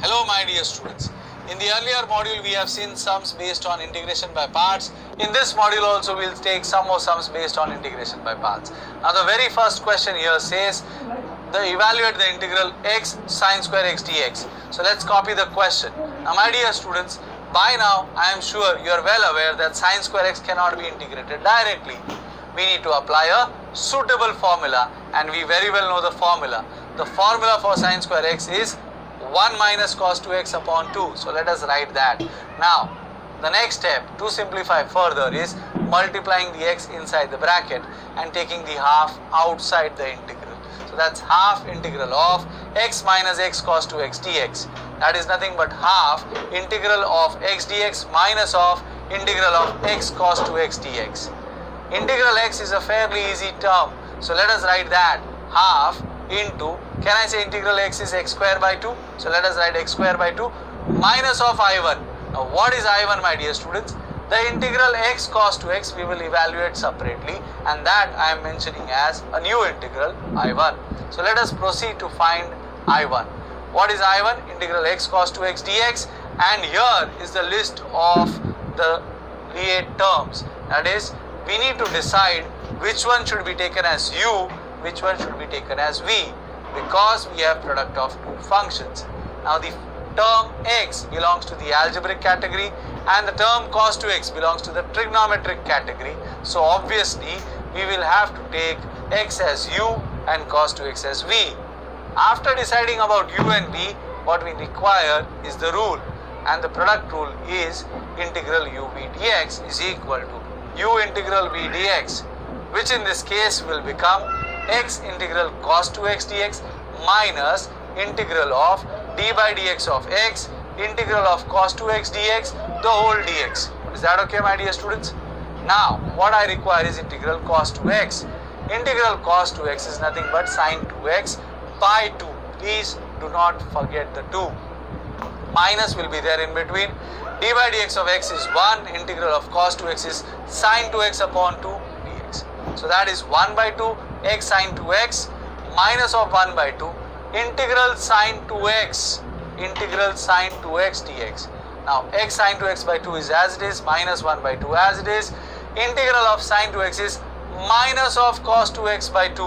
Hello my dear students. In the earlier module we have seen sums based on integration by parts. In this module also we will take some more sums based on integration by parts. Now the very first question here says evaluate the integral x sine square x dx. So let's copy the question. Now my dear students, by now I am sure you are well aware that sine square x cannot be integrated directly. We need to apply a suitable formula, and we very well know the formula. The formula for sine square x is 1 minus cos 2x upon 2. So let us write that. Now the next step to simplify further is multiplying the x inside the bracket and taking the half outside the integral. So that's half integral of x minus x cos 2x dx. That is nothing but half integral of x dx minus of integral of x cos 2x dx. Integral x is a fairly easy term. So let us write that half into, can I say integral x is x square by 2? So let us write x square by 2 minus of I1. Now what is I1 my dear students? The integral x cos 2x we will evaluate separately, and that I am mentioning as a new integral I1. So let us proceed to find I1. What is I1? Integral x cos 2x dx, and here is the list of the Lie terms. That is, we need to decide which one should be taken as u, which one should be taken as v, because we have product of two functions. Now the term x belongs to the algebraic category and the term cos 2x belongs to the trigonometric category. So obviously we will have to take x as u and cos 2x as v. After deciding about u and v, what we require is the rule, and the product rule is integral uv dx is equal to u integral v dx, which in this case will become x integral cos 2x dx minus integral of d by dx of x integral of cos 2x dx the whole dx. Is that okay my dear students? Now what I require is integral cos 2x. Integral cos 2x is nothing but sine 2x by 2. Please do not forget the 2. Minus will be there in between. D by dx of x is 1, integral of cos 2x is sine 2x upon 2 dx. So that is 1 by 2 x sine 2x minus of 1 by 2 integral sine 2x dx. Now x sine 2x by 2 is as it is, minus 1 by 2 as it is. Integral of sine 2x is minus of cos 2x by 2,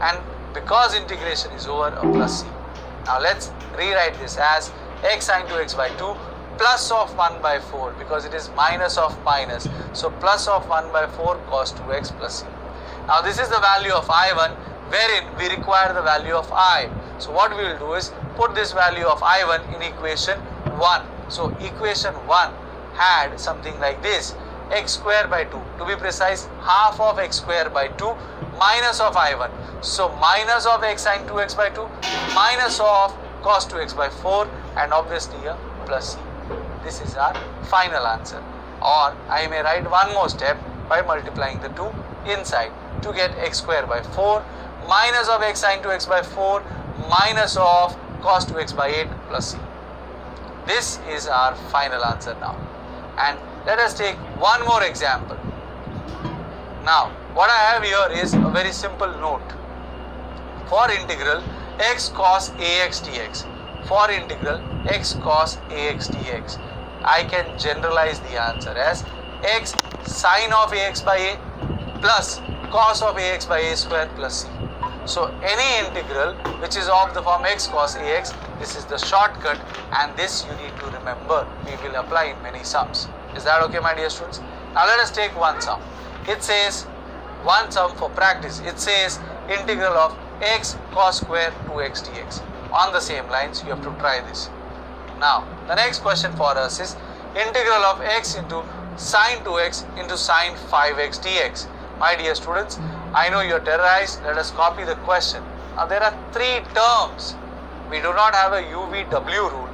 and because integration is over, a plus c. Now let's rewrite this as x sine 2x by 2 plus of 1 by 4, because it is minus of minus. So plus of 1 by 4 cos 2x plus c. Now this is the value of I1, wherein we require the value of I. So what we will do is put this value of I1 in equation 1. So equation 1 had something like this: x square by 2, to be precise half of x square by 2 minus of I1. So minus of x sine 2x by 2 minus of cos 2x by 4, and obviously a plus c. This is our final answer. Or I may write one more step by multiplying the 2 inside to get x square by 4 minus of x sine 2x by 4 minus of cos 2x by 8 plus c. This is our final answer now. And let us take one more example. Now what I have here is a very simple note. For integral x cos ax dx, for integral x cos ax dx, I can generalize the answer as x sine of ax by a plus cos of ax by a square plus c. So any integral which is of the form x cos ax, this is the shortcut, and this you need to remember. We will apply in many sums. Is that okay my dear students? Now let us take one sum. It says, one sum for practice, it says integral of x cos square 2x dx. On the same lines you have to try this. Now the next question for us is integral of x into sine 2x into sine 5x dx. My dear students, I know you are terrorized. Let us copy the question. Now there are three terms. We do not have a UVW rule,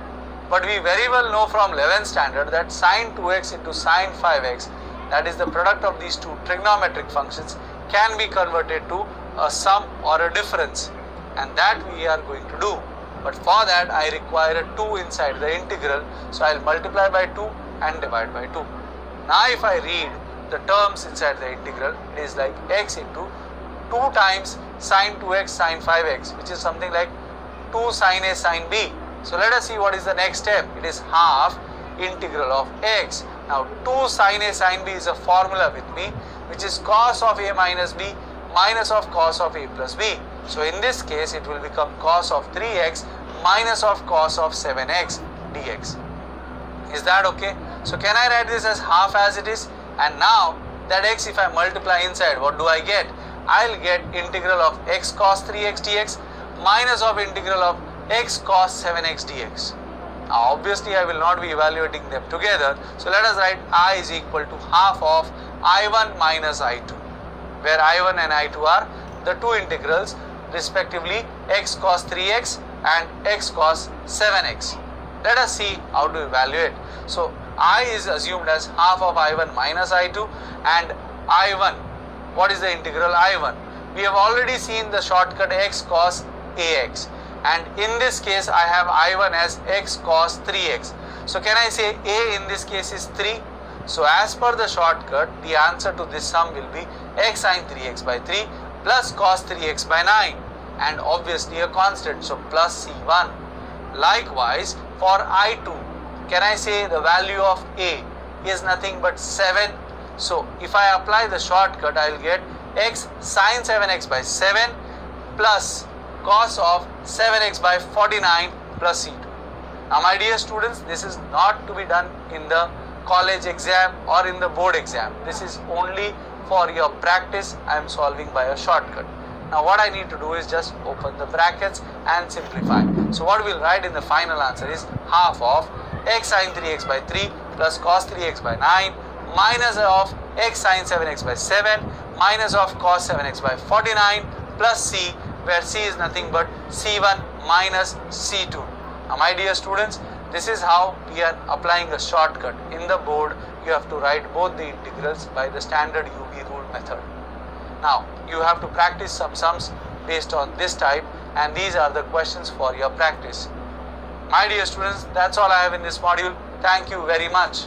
but we very well know from 11th standard that sine 2x into sine 5x, that is the product of these two trigonometric functions, can be converted to a sum or a difference, and that we are going to do. But for that I require a 2 inside the integral, so I will multiply by 2 and divide by 2. Now if I read the terms inside the integral, it is like x into 2 times sine 2x sine 5x, which is something like 2 sine a sine b. So let us see what is the next step. It is half integral of x. Now 2 sin a sin b is a formula with me, which is cos of a minus b minus of cos of a plus b. So in this case it will become cos of 3x minus of cos of 7x dx. Is that okay? So can I write this as half as it is? And now that x, if I multiply inside, what do I get? I'll get integral of x cos 3x dx minus of integral of x cos 7x dx. Now obviously I will not be evaluating them together, so let us write I is equal to half of I1 minus I2, where I1 and I2 are the two integrals respectively x cos 3x and x cos 7x. Let us see how to evaluate. So I is assumed as half of I1 minus I2, and I1, what is the integral I1? We have already seen the shortcut x cos ax, and in this case I have I1 as x cos 3x. So can I say a in this case is 3? So as per the shortcut, the answer to this sum will be x sin 3x by 3 plus cos 3x by 9, and obviously a constant, so plus c1. Likewise for I2, can I say the value of a is nothing but 7? So if I apply the shortcut, I will get x sin 7x by 7 plus cos of 7x by 49 plus c2. Now my dear students, this is not to be done in the college exam or in the board exam. This is only for your practice. I am solving by a shortcut. Now what I need to do is just open the brackets and simplify. So what we will write in the final answer is half of x sin 3x by 3 plus cos 3x by 9 minus of x sin 7x by 7 minus of cos 7x by 49 plus c, where c is nothing but c1 minus c2. Now my dear students, this is how we are applying a shortcut. In the board, you have to write both the integrals by the standard UV rule method. Now you have to practice some sums based on this type, and these are the questions for your practice. My dear students, that's all I have in this module. Thank you very much.